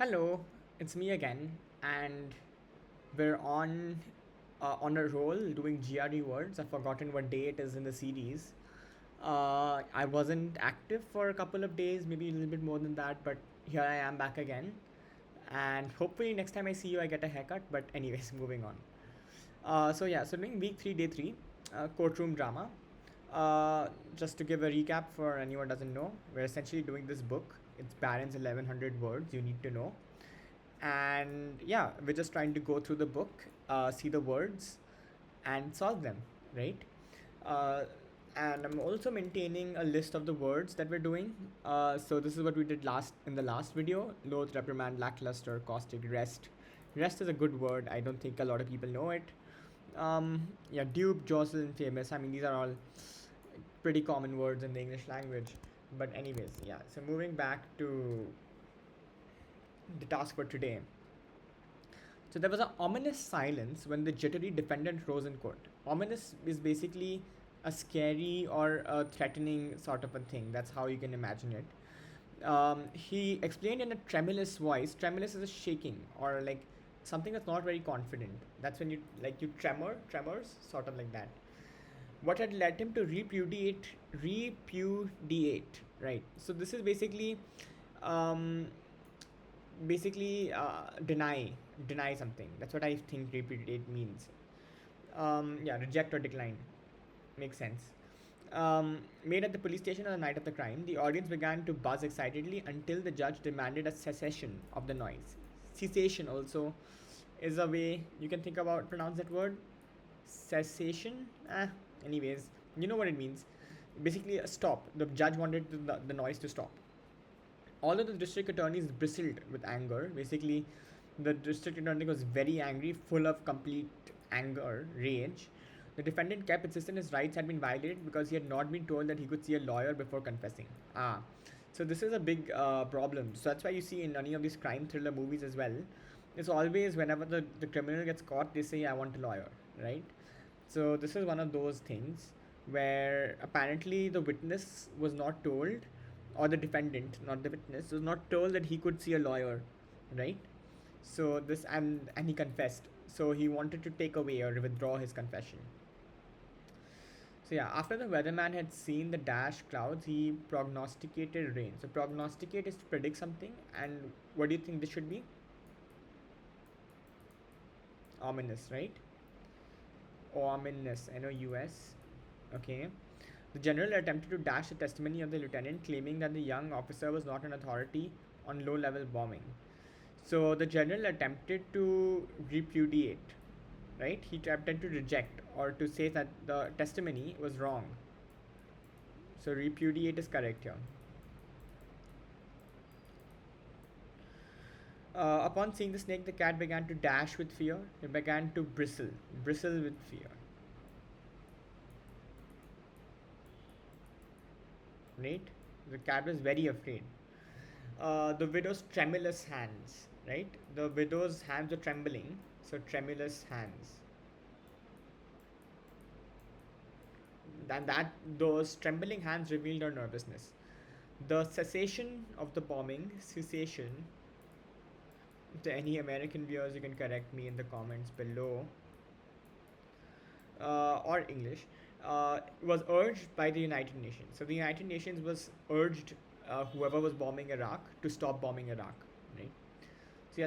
Hello, it's me again, and we're on a roll doing GRE words. I've forgotten what day it is in the series. I wasn't active for a couple of days, maybe a little bit more than that, but here I am back again. And hopefully next time I see you, I get a haircut. But anyways, moving on. So doing week three, day three, courtroom drama. Uh, just to give a recap for anyone who doesn't know, we're essentially doing this book. It's Barron's 1100 words you need to know, and yeah, we're just trying to go through the book, see the words and solve them, right? uh, and I'm also maintaining a list of the words that we're doing. So this is what we did last in the last video: loath, reprimand, lackluster, caustic, rest is a good word. I don't think a lot of people know it. Yeah, dupe, jostle, and famous, I mean, these are all pretty common words in the English language. But anyways, yeah, so moving back to the task for today. So there was an ominous silence when the jittery defendant rose in court. Ominous is basically a scary or a threatening sort of a thing. That's how you can imagine it. He explained in a tremulous voice. Tremulous is a shaking or like something that's not very confident. That's when you tremors, sort of like that. What had led him to repudiate, right? So this is um, deny something. That's what I think repudiate means. Yeah, reject or decline. Makes sense. Made at the police station on the night of the crime, the audience began to buzz excitedly until the judge demanded a cessation of the noise. Cessation also is a way you can think about pronounce that word. Cessation. Anyways, you know what it means. Basically, a stop. The judge wanted the noise to stop. Although the district attorneys bristled with anger, basically, the district attorney was very angry, full of complete anger, rage. The defendant kept insisting his rights had been violated because he had not been told that he could see a lawyer before confessing. So this is a big problem. So that's why you see in any of these crime thriller movies as well, it's always whenever the criminal gets caught, they say, I want a lawyer, right? So this is one of those things where apparently the witness was not told, or the defendant, not the witness, was not told that he could see a lawyer, right? So this and he confessed. So he wanted to take away or withdraw his confession. So yeah, after the weatherman had seen the dash clouds, he prognosticated rain. So prognosticate is to predict something, and what do you think this should be? Ominous, right? Ominous, NOUS. Okay. The general attempted to dash the testimony of the lieutenant, claiming that the young officer was not an authority on low level bombing. So the general attempted to repudiate, right? He attempted to reject or to say that the testimony was wrong. So repudiate is correct here. Upon seeing the snake, the cat began to dash with fear. It began to bristle with fear. Right? The cat was very afraid. The widow's tremulous hands, right? The widow's hands were trembling, so tremulous hands. And that those trembling hands revealed her nervousness. The cessation of the bombing, cessation. To any American viewers, you can correct me in the comments below, or English, was urged by the United Nations. So the United Nations was urged whoever was bombing Iraq to stop bombing Iraq, right? So yeah,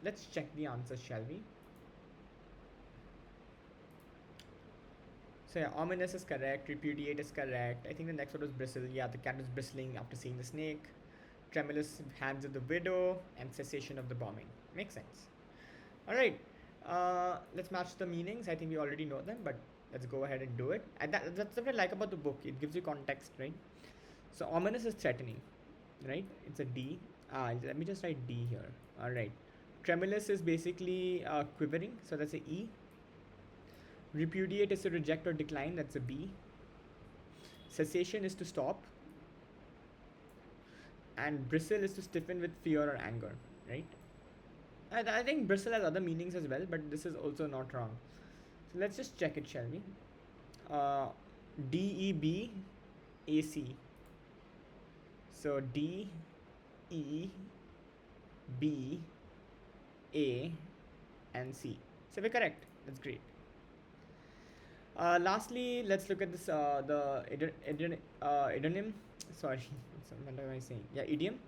let's check the answers, shall we? So yeah, ominous is correct, repudiate is correct. I think the next one was bristle. Yeah, the cat was bristling after seeing the snake. Tremulous hands of the widow, and cessation of the bombing. Makes sense. All right, let's match the meanings. I think we already know them, but let's go ahead and do it. And that's what I like about the book. It gives you context, right? So ominous is threatening, right? It's a D. Let me just write D here. All right. Tremulous is basically quivering, so that's a E. Repudiate is to reject or decline, that's a B. Cessation is to stop. And bristle is to stiffen with fear or anger, right? I think bristle has other meanings as well, but this is also not wrong. So let's just check it, shall we? Uh, DEBAC. So DEBAC. B, A, and C. So we're correct. That's great. Lastly, let's look at this the idiom. Sorry, what am I saying? Yeah, idiom.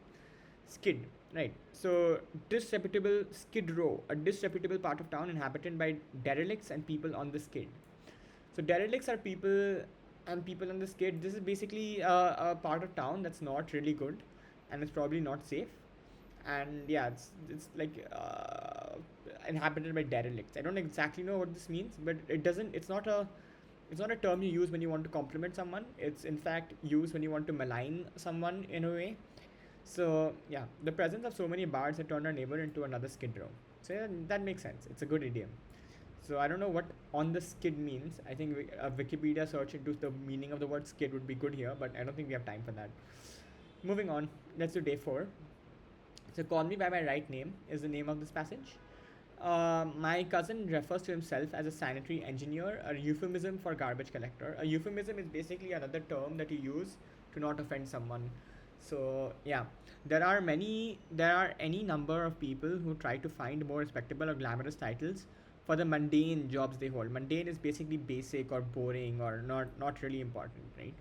Skid, right? So disreputable skid row, a disreputable part of town inhabited by derelicts and people on the skid. So derelicts are people and people on the skid. This is basically a part of town that's not really good, and it's probably not safe. And yeah, it's like inhabited by derelicts. I don't exactly know what this means, but it doesn't. It's not a term you use when you want to compliment someone. It's in fact used when you want to malign someone in a way. So yeah, the presence of so many bars had turned our neighbor into another skid row. So yeah, that makes sense. It's a good idiom. So I don't know what on the skid means. I think a Wikipedia search into the meaning of the word skid would be good here, but I don't think we have time for that. Moving on, let's do day 4. So call me by my right name is the name of this passage. My cousin refers to himself as a sanitary engineer, a euphemism for garbage collector. A euphemism is basically another term that you use to not offend someone. So yeah, there are any number of people who try to find more respectable or glamorous titles for the mundane jobs they hold. Mundane is basically basic or boring or not really important, right?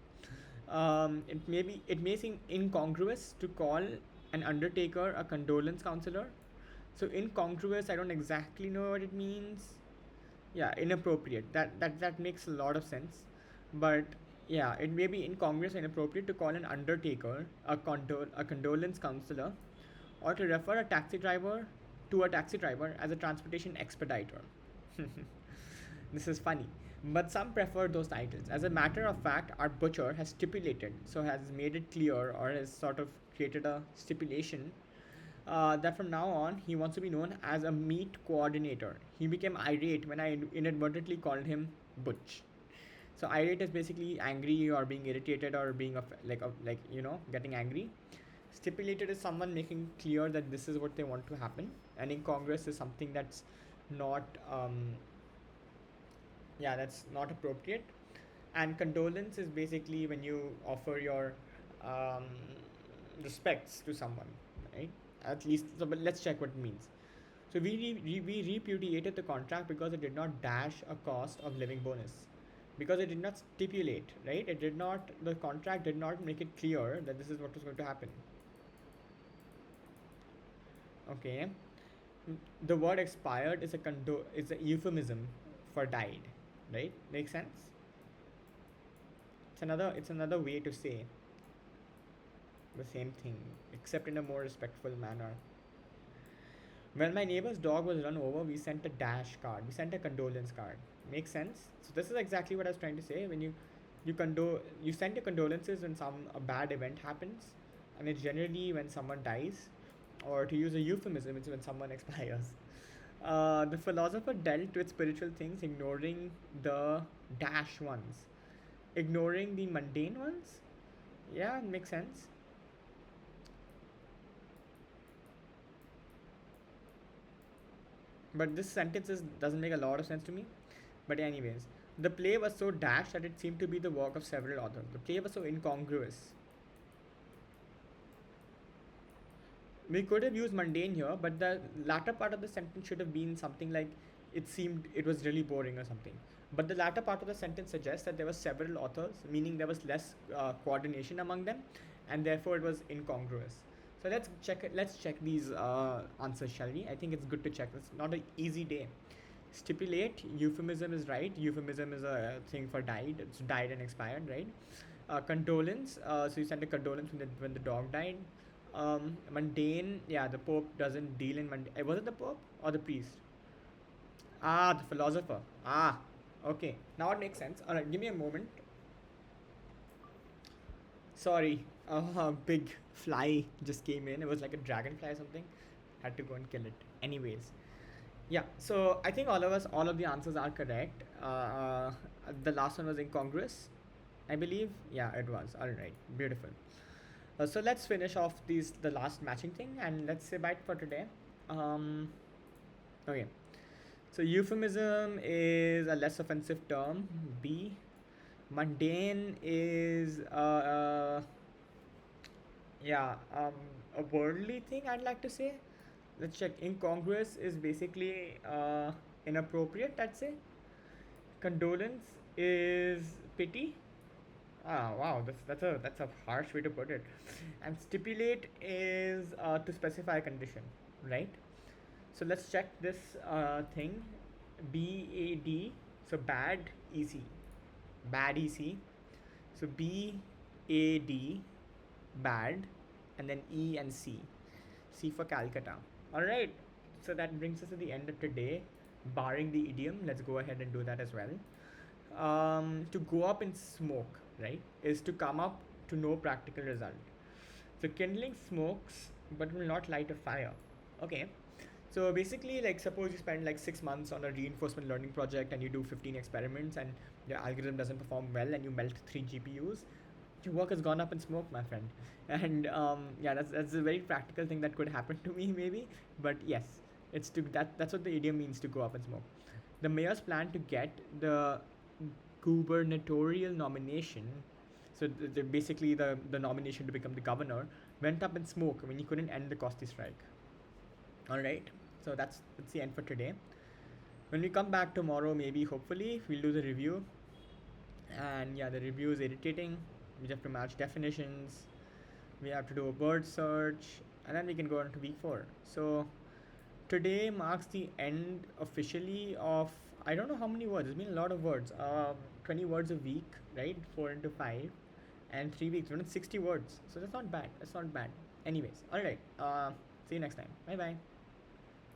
It may seem incongruous to call an undertaker a condolence counselor. So incongruous, I don't exactly know what it means. Yeah, inappropriate. That makes a lot of sense, but yeah, it may be incongruous and inappropriate to call an undertaker a condolence counselor, or to refer a taxi driver to a taxi driver as a transportation expediter. This is funny, but some prefer those titles. As a matter of fact, our butcher has stipulated, so has made it clear, or has sort of created a stipulation that from now on he wants to be known as a meat coordinator. He became irate when I inadvertently called him Butch. So irate is basically angry or being irritated or being like getting angry. Stipulated is someone making clear that this is what they want to happen, and incongruous is something that's not that's not appropriate. And condolence is basically when you offer your um, respects to someone, right? At least, so, but let's check what it means. So we repudiated the contract because it did not dash a cost of living bonus, because it did not stipulate, right? It did not. The contract did not make it clear that this is what was going to happen. Okay, the word expired is a euphemism for died, right? Makes sense. It's another way to say the same thing, except in a more respectful manner. When my neighbor's dog was run over, we sent a dash card. We sent a condolence card. Makes sense. So this is exactly what I was trying to say. When you send your condolences when a bad event happens, and it's generally when someone dies, or to use a euphemism, it's when someone expires. The philosopher dealt with spiritual things, ignoring the dash ones, ignoring the mundane ones. Yeah, it makes sense. But this doesn't make a lot of sense to me. But anyways, the play was so dash that it seemed to be the work of several authors. The play was so incongruous. We could have used mundane here, but the latter part of the sentence should have been something like it was really boring or something. But the latter part of the sentence suggests that there were several authors, meaning there was less coordination among them, and therefore it was incongruous. So let's check these answers, shall we? I think it's good to check. It's not an easy day. Stipulate, euphemism is right. Euphemism is a thing for died. It's died and expired, right? Condolence. So you sent a condolence when the dog died. Mundane. Yeah, the Pope doesn't deal in mundane. Was it the Pope or the priest? Ah, the philosopher. Ah, okay. Now it makes sense. Alright, give me a moment. Sorry, a big fly just came in. It was like a dragonfly or something. Had to go and kill it. Anyways, yeah. So I think all of the answers are correct. The last one was incongruous, I believe. Yeah, it was. All right, beautiful. So let's finish off the last matching thing, and let's say bye for today. Okay. So euphemism is a less offensive term. B. Mundane is a worldly thing, I'd like to say. Let's check. Incongruous is basically inappropriate, I'd say. Condolence is pity. Ah, wow, that's a harsh way to put it. And stipulate is to specify a condition, right? So let's check this thing. BAD, so bad EC, bad EC. So BAD, bad, and then E and C. C for Calcutta. All right. So that brings us to the end of today. Barring the idiom, let's go ahead and do that as well. To go up in smoke, right, is to come up to no practical result. So kindling smokes but will not light a fire. Okay. So basically, like, suppose you spend like 6 months on a reinforcement learning project and you do 15 experiments and your algorithm doesn't perform well and you melt 3 GPUs. Your work has gone up in smoke, my friend. And yeah, that's a very practical thing that could happen to me, maybe. But yes, it's to that's what the idiom means, to go up in smoke. The mayor's plan to get the gubernatorial nomination, so basically the nomination to become the governor, went up in smoke when he couldn't end the costly strike. All right, so that's the end for today. When we come back tomorrow, maybe hopefully we'll do the review. And yeah, the review is irritating. We have to match definitions. We have to do a word search, and then we can go on to week 4. So today marks the end officially of, I don't know how many words. It's been a lot of words. 20 words a week, right? 4 into 5, and 3 weeks. We're at 60 words. So that's not bad. That's not bad. Anyways, all right. See you next time. Bye bye.